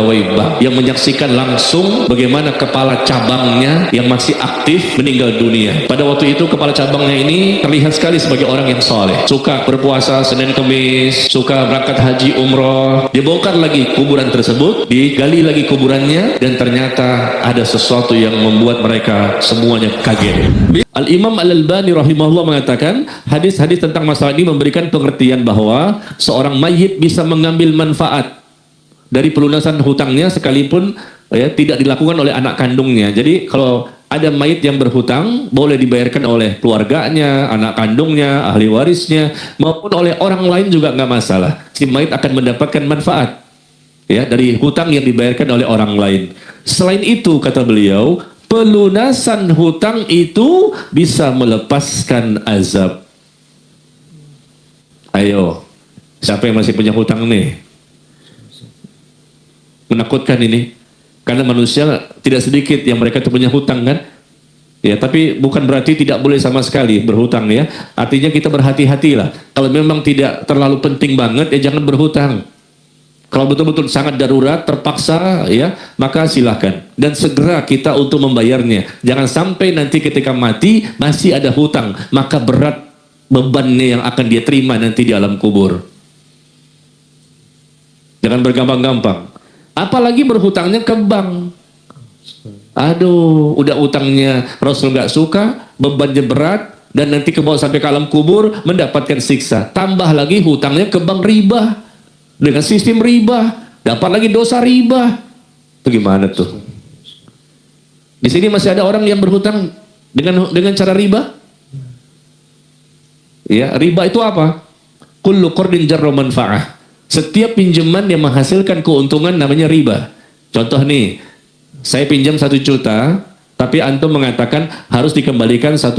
pegawai bank yang menyaksikan langsung bagaimana kepala cabangnya yang masih aktif meninggal dunia. Pada waktu itu kepala cabangnya ini terlihat sekali sebagai orang yang soleh, suka berpuasa Senin Kemis, suka berangkat haji umroh. Dibongkar lagi kuburan tersebut, digali lagi kuburannya, dan ternyata ada sesuatu yang membuat mereka semuanya kaget. Al-Imam Al-Albani rahimahullah mengatakan hadis-hadis tentang masalah ini memberikan pengertian bahwa seorang mayit bisa mengambil manfaat dari pelunasan hutangnya sekalipun ya, tidak dilakukan oleh anak kandungnya. Jadi kalau ada mayit yang berhutang, boleh dibayarkan oleh keluarganya, anak kandungnya, ahli warisnya, maupun oleh orang lain juga nggak masalah. Si mayit akan mendapatkan manfaat ya dari hutang yang dibayarkan oleh orang lain. Selain itu, kata beliau, pelunasan hutang itu bisa melepaskan azab. Ayo, siapa yang masih punya hutang nih? Menakutkan ini, karena manusia tidak sedikit yang mereka punya hutang kan? Ya, tapi bukan berarti tidak boleh sama sekali berhutang ya. Artinya kita berhati-hatilah. Kalau memang tidak terlalu penting banget ya jangan berhutang. Kalau betul-betul sangat darurat, terpaksa ya, maka silakan. Dan segera kita untuk membayarnya. Jangan sampai nanti ketika mati masih ada hutang, maka berat bebannya yang akan dia terima nanti di alam kubur. Jangan bergampang-gampang. Apalagi berhutangnya ke bank. Aduh, udah utangnya Rasul nggak suka, bebannya berat, dan nanti ke bawah sampai ke alam kubur mendapatkan siksa. Tambah lagi hutangnya ke bank riba. Dengan sistem riba, dapat lagi dosa riba. Bagaimana tuh? Di sini masih ada orang yang berhutang dengan cara riba? Ya, riba itu apa? Kullu qardin jarra manfa'ah. Setiap pinjaman yang menghasilkan keuntungan namanya riba. Contoh nih, saya pinjam 1 juta, tapi antum mengatakan harus dikembalikan 1,2.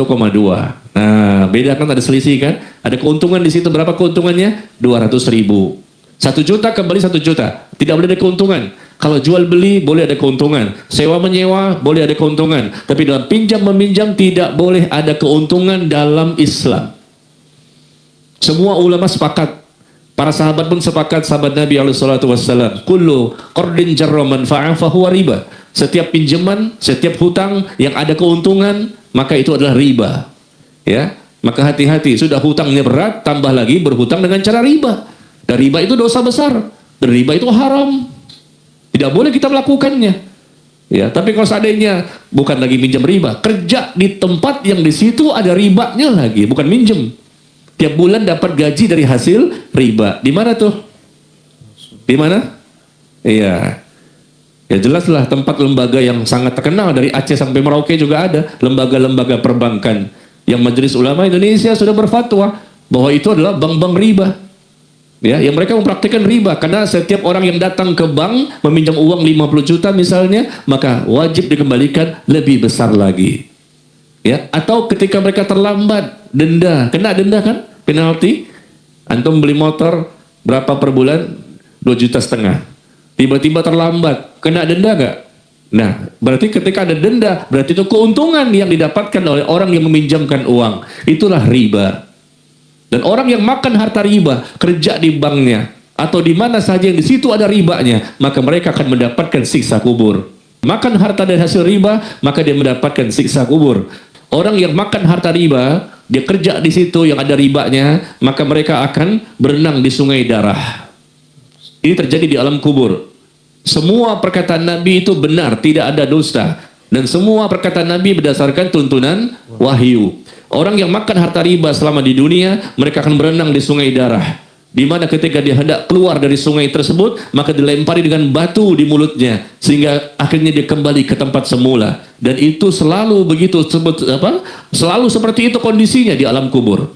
Nah, beda kan, ada selisih kan? Ada keuntungan di situ. Berapa keuntungannya? 200.000. 1 juta kembali 1 juta. Tidak boleh ada keuntungan. Kalau jual beli boleh ada keuntungan. Sewa menyewa boleh ada keuntungan. Tapi dalam pinjam meminjam tidak boleh ada keuntungan dalam Islam. Semua ulama sepakat. Para sahabat pun sepakat, sahabat Nabi SAW. Kullu qardin jarra manfa'ah fahuwa riba. Setiap pinjaman, setiap hutang yang ada keuntungan, maka itu adalah riba. Ya, maka hati-hati. Sudah hutangnya berat, tambah lagi berhutang dengan cara riba. Dan riba itu dosa besar. Dan riba itu haram. Tidak boleh kita melakukannya. Ya, tapi kalau seandainya bukan lagi minjam riba, kerja di tempat yang di situ ada ribanya lagi, bukan minjem. Tiap bulan dapat gaji dari hasil riba. Di mana tuh? Di mana? Iya. Ya jelaslah tempat lembaga yang sangat terkenal dari Aceh sampai Merauke juga ada lembaga-lembaga perbankan yang Majelis Ulama Indonesia sudah berfatwa bahwa itu adalah bank-bank riba. Ya, yang mereka mempraktikkan riba karena setiap orang yang datang ke bank meminjam uang 50 juta misalnya, maka wajib dikembalikan lebih besar lagi. Ya, atau ketika mereka terlambat, denda, kena denda kan, penalti. Antum beli motor berapa per bulan? 2,5 juta. Tiba-tiba terlambat, kena denda nggak? Nah, berarti ketika ada denda, berarti itu keuntungan yang didapatkan oleh orang yang meminjamkan uang. Itulah riba. Dan orang yang makan harta riba, kerja di banknya, atau di mana saja yang di situ ada ribanya, maka mereka akan mendapatkan siksa kubur. Makan harta dari hasil riba, maka dia mendapatkan siksa kubur. Orang yang makan harta riba, dia kerja di situ yang ada ribanya, maka mereka akan berenang di sungai darah. Ini terjadi di alam kubur. Semua perkataan Nabi itu benar, tidak ada dusta. Dan semua perkataan Nabi berdasarkan tuntunan wahyu. Orang yang makan harta riba selama di dunia, mereka akan berenang di sungai darah. Di mana ketika dia hendak keluar dari sungai tersebut, maka dilempari dengan batu di mulutnya, sehingga akhirnya dia kembali ke tempat semula. Dan itu selalu begitu, selalu seperti itu kondisinya di alam kubur.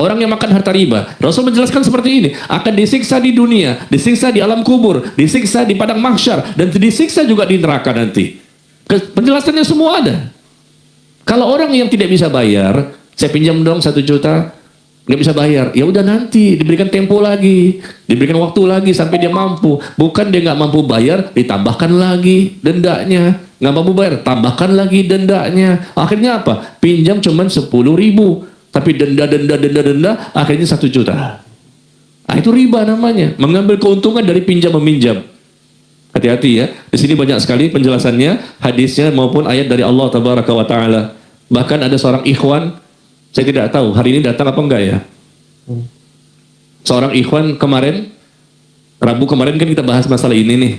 Orang yang makan harta riba, Rasul menjelaskan seperti ini, akan disiksa di dunia, disiksa di alam kubur, disiksa di padang mahsyar, dan disiksa juga di neraka nanti. Penjelasannya semua ada. Kalau orang yang tidak bisa bayar, saya pinjam dong 1 juta, nggak bisa bayar, ya udah nanti diberikan tempo lagi, diberikan waktu lagi sampai dia mampu. Bukan dia nggak mampu bayar, ditambahkan lagi dendanya. Nggak mampu bayar, tambahkan lagi dendanya. Akhirnya apa? Pinjam cuman 10.000, tapi denda, akhirnya 1 juta. Nah, itu riba namanya, mengambil keuntungan dari pinjam meminjam. Hati-hati ya. Di sini banyak sekali penjelasannya, hadisnya maupun ayat dari Allah Tabaraka wa Ta'ala. Bahkan ada seorang ikhwan, saya tidak tahu hari ini datang apa enggak ya. Seorang ikhwan kemarin, Rabu kemarin kan kita bahas masalah ini nih.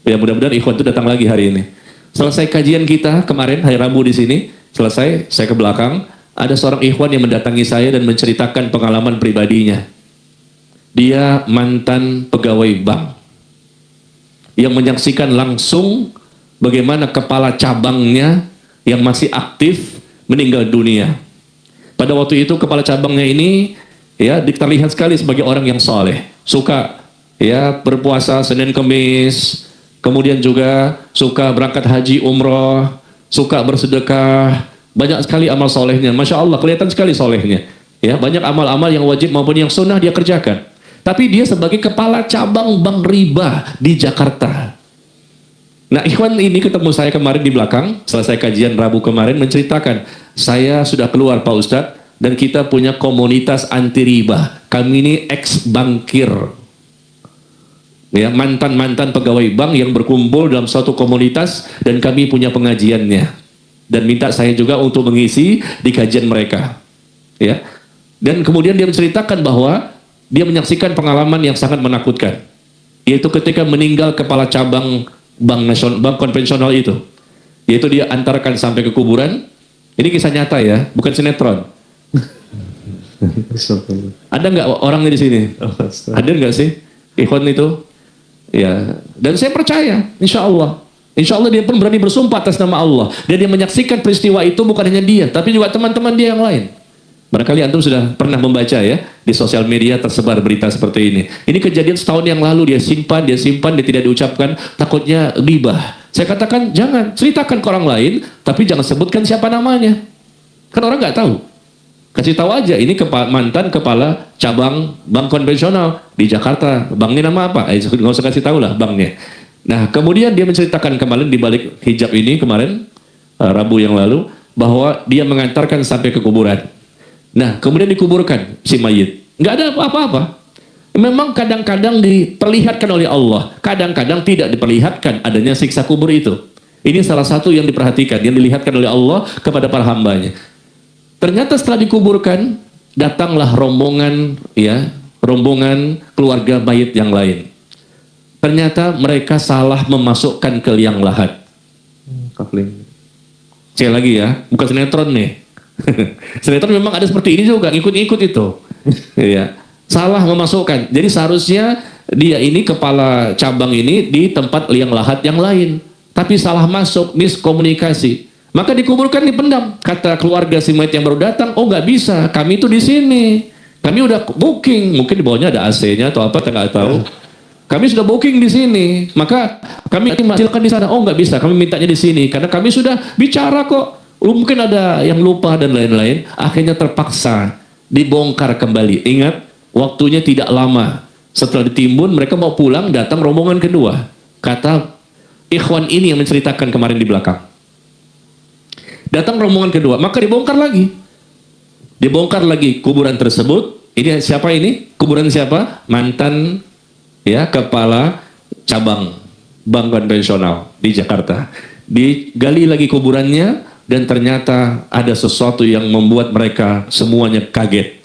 Ya mudah-mudahan ikhwan itu datang lagi hari ini. Selesai kajian kita kemarin hari Rabu di sini, selesai saya ke belakang, ada seorang ikhwan yang mendatangi saya dan menceritakan pengalaman pribadinya. Dia mantan pegawai bank yang menyaksikan langsung bagaimana kepala cabangnya yang masih aktif meninggal dunia. Pada waktu itu kepala cabangnya ini ya terlihat sekali sebagai orang yang soleh, suka ya berpuasa Senin Kemis, kemudian juga suka berangkat haji umroh, suka bersedekah, banyak sekali amal solehnya. Masya Allah, kelihatan sekali solehnya. Ya, banyak amal-amal yang wajib maupun yang sunnah dia kerjakan. Tapi dia sebagai kepala cabang bank riba di Jakarta. Nah, ikhwan ini ketemu saya kemarin di belakang, selesai kajian Rabu kemarin, menceritakan, saya sudah keluar Pak Ustadz, dan kita punya komunitas anti riba. Kami ini ex-bankir. Ya, mantan-mantan pegawai bank yang berkumpul dalam suatu komunitas, dan kami punya pengajiannya. Dan minta saya juga untuk mengisi di kajian mereka. Ya. Dan kemudian dia menceritakan bahwa dia menyaksikan pengalaman yang sangat menakutkan, yaitu ketika meninggal kepala cabang bank nasional, bank konvensional itu, yaitu dia antarkan sampai ke kuburan. Ini kisah nyata ya, bukan sinetron. Ada nggak orangnya di sini? Ada nggak sih ikhwan itu? Ya, dan saya percaya, insya Allah dia pun berani bersumpah atas nama Allah, dan dia menyaksikan peristiwa itu bukan hanya dia, tapi juga teman-teman dia yang lain. Barangkali antum sudah pernah membaca ya, di sosial media tersebar berita seperti ini. Ini kejadian setahun yang lalu, dia simpan, dia tidak diucapkan, takutnya ghibah. Saya katakan, jangan, ceritakan ke orang lain, tapi jangan sebutkan siapa namanya. Kan orang nggak tahu. Kasih tahu aja, ini mantan kepala cabang bank konvensional di Jakarta. Banknya nama apa? Nggak usah kasih tahu lah banknya. Nah, kemudian dia menceritakan kemarin di balik hijab ini kemarin, Rabu yang lalu, bahwa dia mengantarkan sampai ke kuburan. Nah, kemudian dikuburkan si mayit. Nggak ada apa-apa. Memang kadang-kadang diperlihatkan oleh Allah, kadang-kadang tidak diperlihatkan adanya siksa kubur itu. Ini salah satu yang diperhatikan, yang dilihatkan oleh Allah kepada para hambanya. Ternyata setelah dikuburkan, datanglah rombongan keluarga mayit yang lain. Ternyata mereka salah memasukkan ke liang lahat. Sekali lagi ya, bukan sinetron nih. Sinetron memang ada seperti ini juga, ikut-ikut itu. Ya, salah memasukkan. Jadi seharusnya dia ini kepala cabang ini di tempat liang lahat yang lain, tapi salah masuk, miskomunikasi. Maka dikuburkan, dipendam. Kata keluarga si mayit yang baru datang, oh nggak bisa, kami itu di sini, kami udah booking, mungkin di bawahnya ada AC-nya atau apa, nggak tahu. Kami sudah booking di sini, maka kami hasilkan di sana. Oh nggak bisa, kami mintanya di sini, karena kami sudah bicara kok. Mungkin ada yang lupa dan lain-lain. Akhirnya terpaksa dibongkar kembali. Ingat, waktunya tidak lama. Setelah ditimbun, mereka mau pulang, datang rombongan kedua. Kata ikhwan ini yang menceritakan kemarin di belakang. Datang rombongan kedua, maka dibongkar lagi. Dibongkar lagi kuburan tersebut. Ini siapa ini? Kuburan siapa? Mantan ya kepala cabang bank konvensional di Jakarta. Digali lagi kuburannya, dan ternyata ada sesuatu yang membuat mereka semuanya kaget.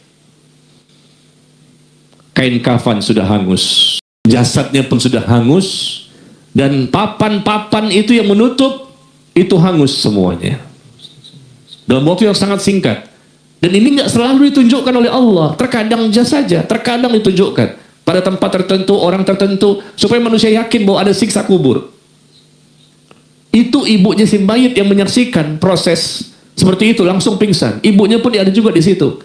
Kain kafan sudah hangus, jasadnya pun sudah hangus, dan papan-papan itu yang menutup itu hangus semuanya dalam waktu yang sangat singkat. Dan ini nggak selalu ditunjukkan oleh Allah, terkadang saja, terkadang ditunjukkan pada tempat tertentu, orang tertentu, supaya manusia yakin bahwa ada siksa kubur. Itu ibunya si mayit yang menyaksikan proses seperti itu, langsung pingsan. Ibunya pun ada juga di situ.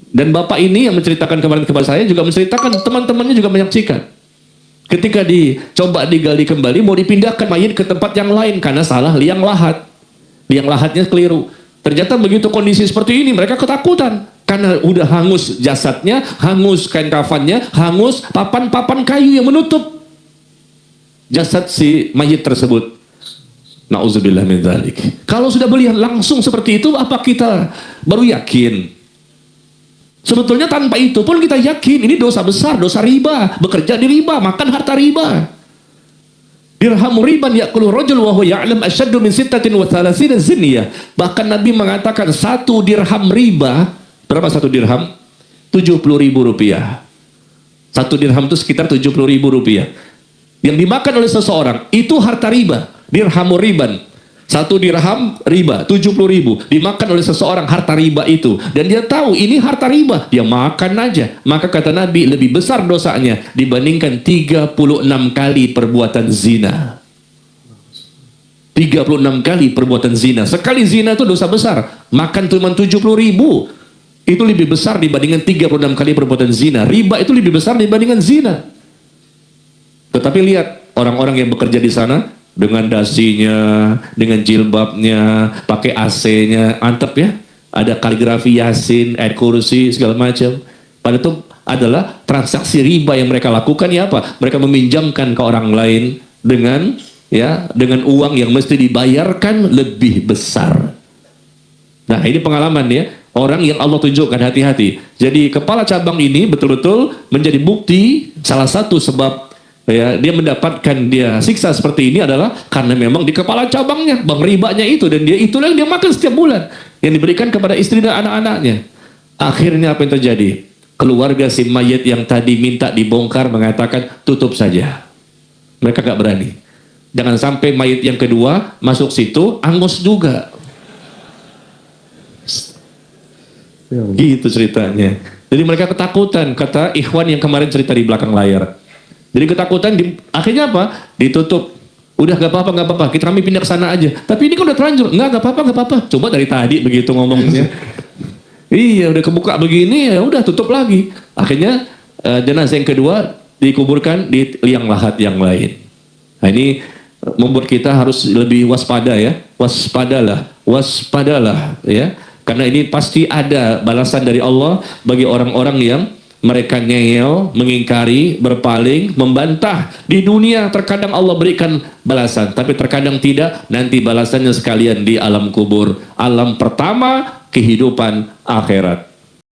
Dan bapak ini yang menceritakan kemarin kepada saya juga menceritakan teman-temannya juga menyaksikan. Ketika dicoba digali kembali, mau dipindahkan mayit ke tempat yang lain karena salah liang lahat. Liang lahatnya keliru. Ternyata begitu kondisi seperti ini, mereka ketakutan. Karena udah hangus jasadnya, hangus kain kafannya, hangus papan-papan kayu yang menutup jasad si mayit tersebut. Na'udzubillah min dzalik. Kalau sudah melihat langsung seperti itu, apa kita baru yakin? Sebetulnya tanpa itu pun kita yakin ini dosa besar, dosa riba, bekerja di riba, makan harta riba. dirhamu riban ya'kulu rajul wa huwa ya'lam asyaddu min 36 zinyah. Bahkan Nabi mengatakan 1 dirham riba, berapa 1 dirham? 70.000 rupiah. 1 dirham itu sekitar 70.000 rupiah. Yang dimakan oleh seseorang itu harta riba, dirhamu riban. 1 dirham riba, 70.000 dimakan oleh seseorang harta riba itu, dan dia tahu ini harta riba, dia makan aja. Maka kata Nabi, lebih besar dosanya dibandingkan 36 kali perbuatan zina. 36 kali perbuatan zina. Sekali zina itu dosa besar. Makan cuma 70.000 itu lebih besar dibandingkan 36 kali perbuatan zina. Riba itu lebih besar dibandingkan zina. Tetapi lihat orang-orang yang bekerja di sana dengan dasinya, dengan jilbabnya, pakai AC-nya, mantap ya. Ada kaligrafi Yasin, ayat kursi, segala macam. Padahal itu adalah transaksi riba yang mereka lakukan. Ya apa? Mereka meminjamkan ke orang lain dengan uang yang mesti dibayarkan lebih besar. Nah, ini pengalaman ya. Orang yang Allah tunjukkan, hati-hati. Jadi kepala cabang ini betul-betul menjadi bukti, salah satu sebab ya, dia mendapatkan siksa seperti ini adalah karena memang di kepala cabangnya, bank ribanya itu, dan itulah yang dia makan setiap bulan, yang diberikan kepada istri dan anak-anaknya. Akhirnya apa yang terjadi? Keluarga si mayit yang tadi minta dibongkar mengatakan tutup saja. Mereka gak berani. Jangan sampai mayit yang kedua masuk situ, angus juga. Gitu ceritanya. Jadi mereka ketakutan, kata ikhwan yang kemarin cerita di belakang layar. Jadi ketakutan, akhirnya apa? Ditutup. Udah gak apa-apa, kami pindah ke sana aja. Tapi ini kan udah terlanjur. Gak apa-apa. Coba dari tadi begitu ngomongnya. Iya, udah kebuka begini, ya udah tutup lagi. Akhirnya jenazah yang kedua dikuburkan di liang lahat yang lain. Nah, ini membuat kita harus lebih waspada ya. Waspadalah ya. Karena ini pasti ada balasan dari Allah bagi orang-orang yang mereka ngeyel, mengingkari, berpaling, membantah. Di dunia terkadang Allah berikan balasan, tapi terkadang tidak. Nanti balasannya sekalian di alam kubur. Alam pertama, kehidupan akhirat.